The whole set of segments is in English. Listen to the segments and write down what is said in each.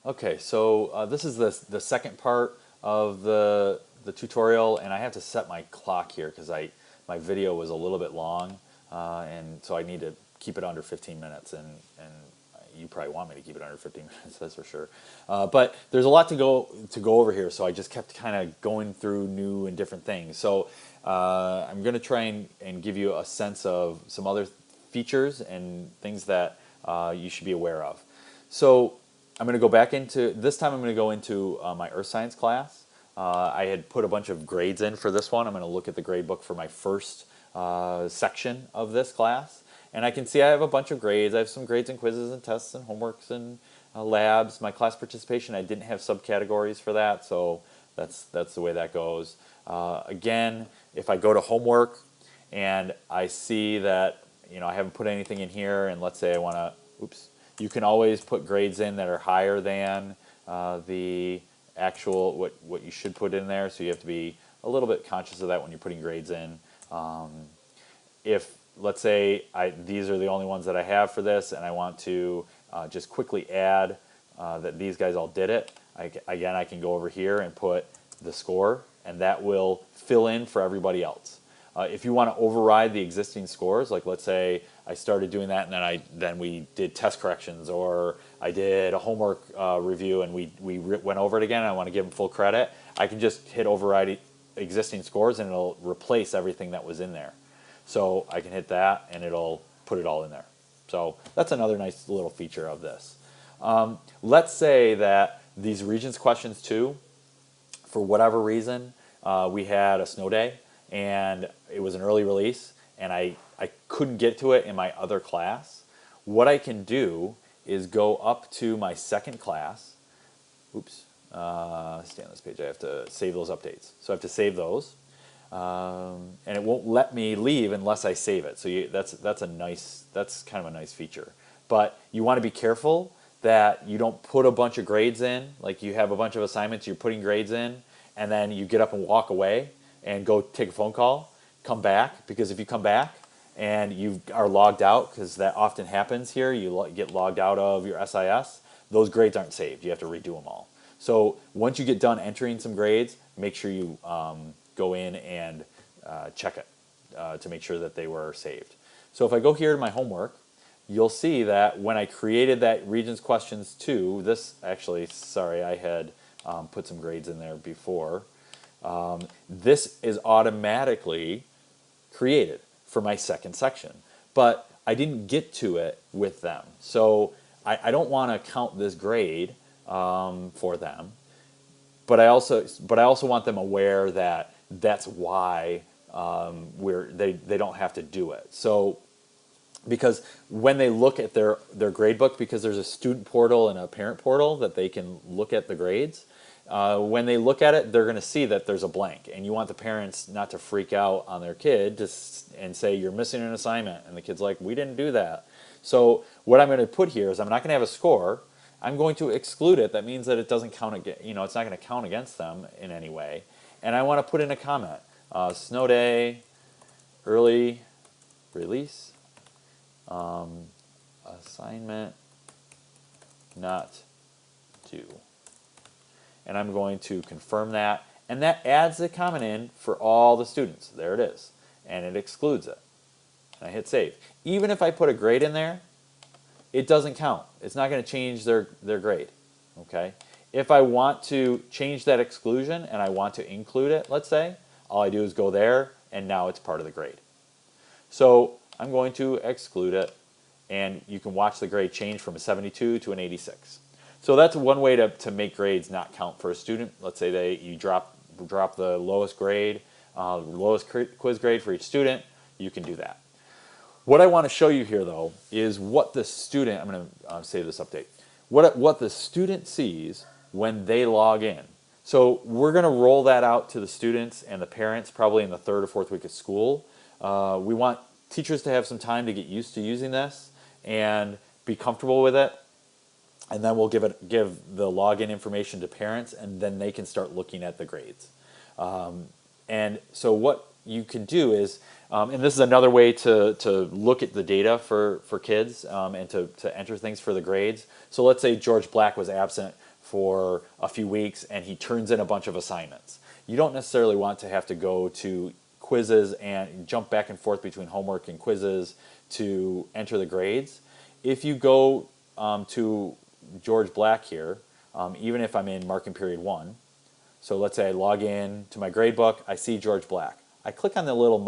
Okay, so this is the second part of the tutorial, and I have to set my clock here because my video was a little bit long, and so I need to keep it under 15 minutes, and you probably want me to keep it under 15 minutes, that's for sure. But there's a lot to go over here, so I just kept kind of going through new and different things. So I'm going to try and give you a sense of some other features and things that you should be aware of. So I'm going to go back into, this time I'm going to go into my earth science class. I had put a bunch of grades in for this one. I'm going to look at the grade book for my first section of this class. And I can see I have a bunch of grades. I have some grades and quizzes and tests and homeworks and labs. My class participation, I didn't have subcategories for that, so that's the way that goes. Again, if I go to homework and I see that I haven't put anything in here, and let's say I want to, oops, you can always put grades in that are higher than the actual what you should put in there, so you have to be a little bit conscious of that when you're putting grades in. If let's say these are the only ones that I have for this, and I want to just quickly add that these guys all did it, again I can go over here and put the score, and that will fill in for everybody else. If you want to override the existing scores, like let's say I started doing that and then we did test corrections, or I did a homework review and we went over it again and I want to give them full credit, I can just hit override existing scores and it'll replace everything that was in there. So I can hit that and it'll put it all in there. So that's another nice little feature of this. Let's say that these Regents questions too, for whatever reason, we had a snow day and it was an early release and I couldn't get to it in my other class. What I can do is go up to my second class. Oops, stay on this page. I have to save those updates. So I have to save those. And it won't let me leave unless I save it. So that's kind of a nice feature. But you want to be careful that you don't put a bunch of grades in. Like you have a bunch of assignments, you're putting grades in, and then you get up and walk away and go take a phone call, come back, because if you come back and you are logged out, because that often happens here, you get logged out of your SIS, those grades aren't saved. You have to redo them all. So once you get done entering some grades, make sure you go in and check it to make sure that they were saved. So if I go here to my homework, you'll see that when I created that Regents questions 2, this actually, sorry, I had put some grades in there before. This is automatically created for my second section, but I didn't get to it with them. So I don't want to count this grade for them, but I also want them aware that that's why they don't have to do it. So because when they look at their grade book, because there's a student portal and a parent portal that they can look at the grades, when they look at it, they're going to see that there's a blank, and you want the parents not to freak out on their kid and say you're missing an assignment, and the kid's like, we didn't do that. So what I'm going to put here is I'm not going to have a score. I'm going to exclude it. That means that it doesn't count again. It's not going to count against them in any way. And I want to put in a comment: snow day, early release, assignment not due. And I'm going to confirm that, and that adds the comment in for all the students. There it is, and it excludes it. And I hit save. Even if I put a grade in there, it doesn't count. It's not going to change their grade. Okay. If I want to change that exclusion and I want to include it, let's say, all I do is go there, and now it's part of the grade. So I'm going to exclude it, and you can watch the grade change from a 72 to an 86. So that's one way to make grades not count for a student. Let's say you drop the lowest grade, lowest quiz grade for each student. You can do that. What I want to show you here, though, is what the student, I'm going to save this update, what the student sees when they log in. So we're going to roll that out to the students and the parents probably in the 3rd or 4th week of school. We want teachers to have some time to get used to using this and be comfortable with it. And then we'll give the login information to parents, and then they can start looking at the grades. And so what you can do is, and this is another way to look at the data for kids and to enter things for the grades. So let's say George Black was absent for a few weeks and he turns in a bunch of assignments. You don't necessarily want to have to go to quizzes and jump back and forth between homework and quizzes to enter the grades. If you go to George Black here, even if I'm in marking period 1, so let's say I log in to my gradebook, I see George Black. I click on the little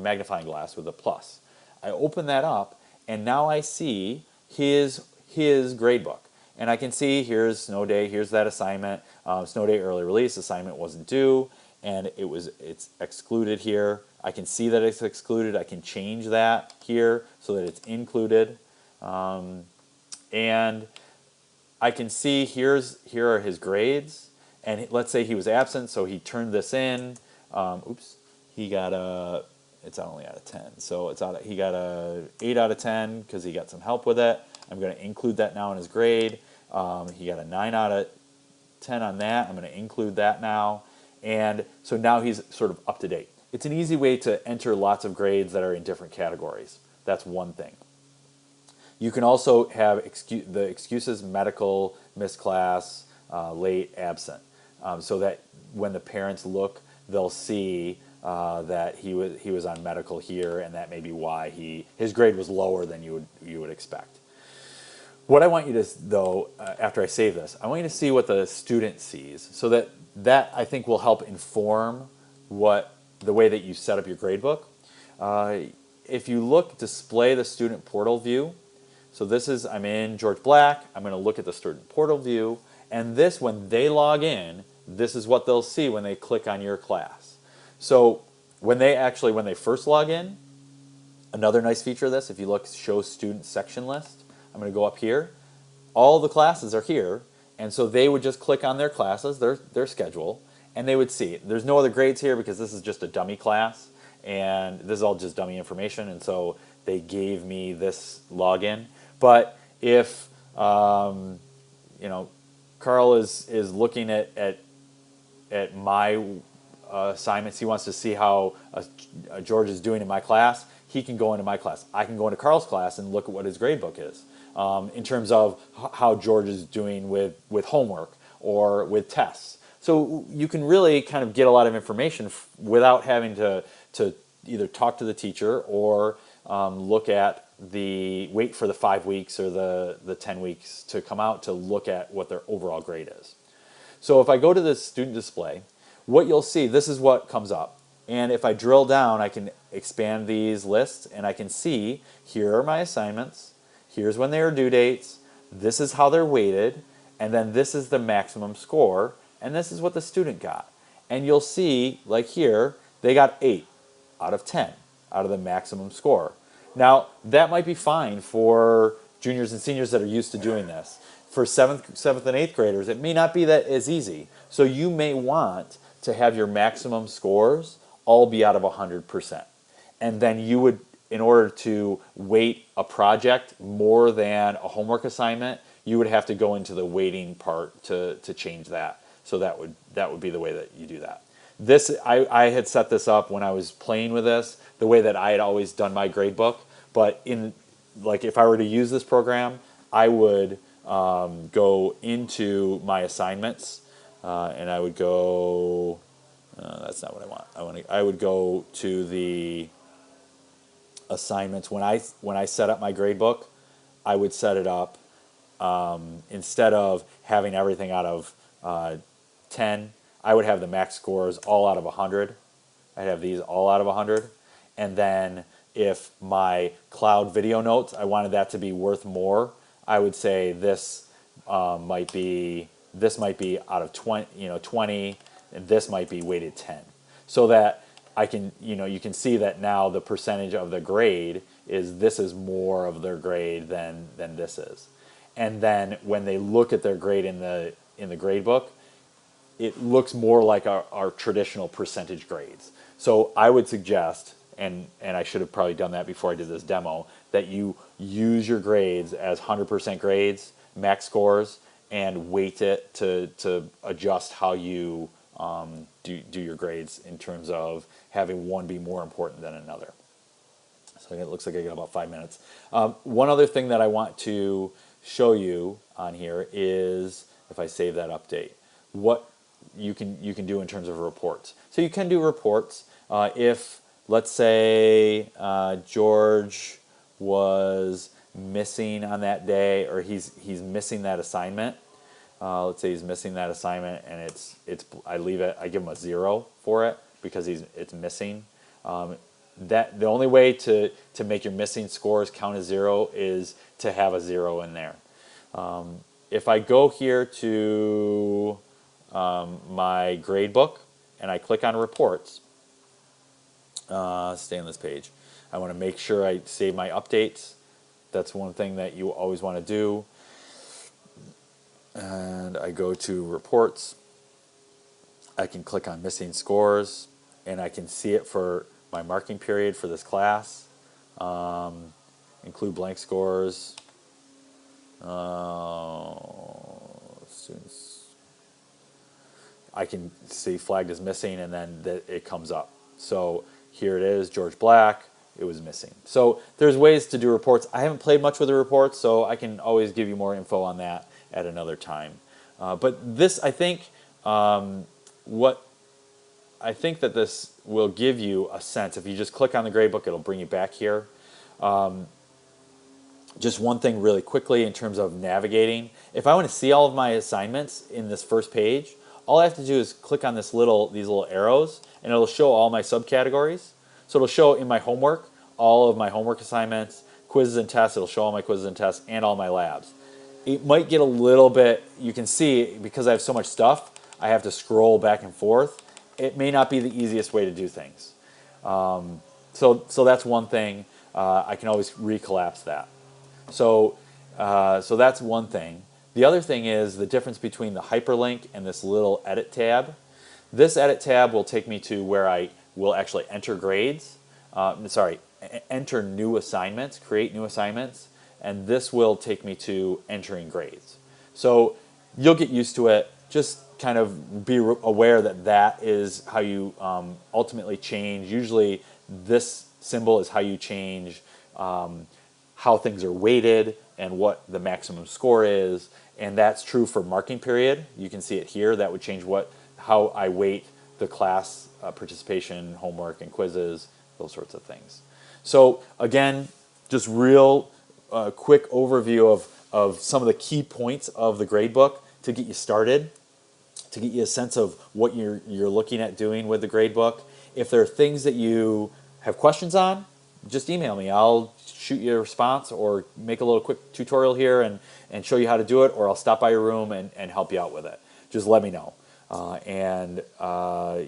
magnifying glass with a plus. I open that up, and now I see his gradebook. And I can see here's snow day, here's that assignment, snow day early release, assignment wasn't due, and it's excluded here. I can see that it's excluded. I can change that here so that it's included. And I can see here are his grades. And let's say he was absent, so he turned this in. Oops, he got it's only out of 10. So he got a 8 out of 10 because he got some help with it. I'm going to include that now in his grade. He got a 9 out of 10 on that. I'm going to include that now. And so now he's sort of up to date. It's an easy way to enter lots of grades that are in different categories. That's one thing. You can also have the excuses: medical, missed class, late, absent, so that when the parents look, they'll see that he was on medical here, and that may be why his grade was lower than you would expect. What I want you to, though, after I save this, I want you to see what the student sees, so that I think will help inform the way that you set up your gradebook. If you look, display the student portal view. So I'm in George Black. I'm going to look at the student portal view, and this, when they log in, this is what they'll see when they click on your class. So when they first log in, another nice feature of this, if you look, show student section list, I'm going to go up here. All the classes are here, and so they would just click on their classes, their schedule, and they would see. There's no other grades here because this is just a dummy class, and this is all just dummy information, and so they gave me this login. But if Carl is looking at my assignments, he wants to see how George is doing in my class, he can go into my class. I can go into Carl's class and look at what his gradebook is in terms of how George is doing with homework or with tests. So you can really kind of get a lot of information without having to either talk to the teacher or wait for the 5 weeks or the 10 weeks to come out to look at what their overall grade is. So if I go to the student display, what you'll see, this is what comes up. And if I drill down, I can expand these lists, and I can see here are my assignments, here's when they are due dates, this is how they're weighted, and then this is the maximum score, and this is what the student got. And you'll see, like here, they got 8 out of 10 out of the maximum score. Now, that might be fine for juniors and seniors that are used to doing this. For 7th and 8th graders, it may not be that as easy. So you may want to have your maximum scores all be out of 100%. And then you would, in order to weight a project more than a homework assignment, you would have to go into the weighting part to change that. So that would be the way that you do that. I had set this up when I was playing with this, the way that I had always done my grade book. But if I were to use this program, I would go into my assignments, and I would go. That's not what I want. I would go to the assignments. When I set up my grade book, I would set it up instead of having everything out of 10. I would have the max scores all out of 100. I'd have these all out of 100. And then if my cloud video notes, I wanted that to be worth more, I would say this might be out of 20, and this might be weighted 10. So that I can, you can see that now the percentage of the grade this is more of their grade than this is. And then when they look at their grade in the grade book, it looks more like our traditional percentage grades. So I would suggest, and I should have probably done that before I did this demo, that you use your grades as 100% grades, max scores, and weight it to adjust how you do your grades in terms of having one be more important than another. So it looks like I got about 5 minutes. One other thing that I want to show you on here is if I save that update, what you can do in terms of reports. So you can do reports if, let's say, George was missing on that day, or he's missing that assignment. Let's say he's missing that assignment, and I give him a 0 for it because it's missing. That the only way to make your missing scores count as 0 is to have a 0 in there. If I go here to my gradebook and I click on reports, stay on this page. I want to make sure I save my updates. That's one thing that you always want to do. And I go to reports. I can click on missing scores, and I can see it for my marking period for this class. Include blank scores. Students. I can see flagged as missing, and then it comes up. So here it is, George Black. It was missing. So there's ways to do reports. I haven't played much with the reports, so I can always give you more info on that at another time. But this, I think, what I think that this will give you a sense. If you just click on the gradebook, it'll bring you back here. Just one thing really quickly in terms of navigating. If I want to see all of my assignments in this first page, all I have to do is click on these little arrows, and it'll show all my subcategories. So it'll show in my homework all of my homework assignments, quizzes and tests. It'll show all my quizzes and tests and all my labs. It might get a little bit, you can see, because I have so much stuff, I have to scroll back and forth. It may not be the easiest way to do things. So that's one thing. I can always recollapse that. So that's one thing. The other thing is the difference between the hyperlink and this little edit tab. This edit tab will take me to where I will actually enter grades. Enter new assignments, create new assignments, and this will take me to entering grades. So you'll get used to it. Just kind of be aware that that is how you ultimately change. Usually this symbol is how you change how things are weighted and what the maximum score is, and that's true for marking period. You can see it here. That would change how I weight the class participation, homework, and quizzes, those sorts of things. So again, just real quick overview of some of the key points of the gradebook to get you started, to get you a sense of what you're looking at doing with the gradebook. If there are things that you have questions on, just email me. I'll shoot you a response or make a little quick tutorial here and show you how to do it, or I'll stop by your room and help you out with it. Just let me know.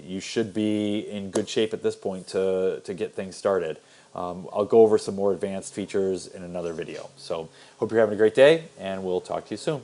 You should be in good shape at this point to get things started. I'll go over some more advanced features in another video. So hope you're having a great day, and we'll talk to you soon.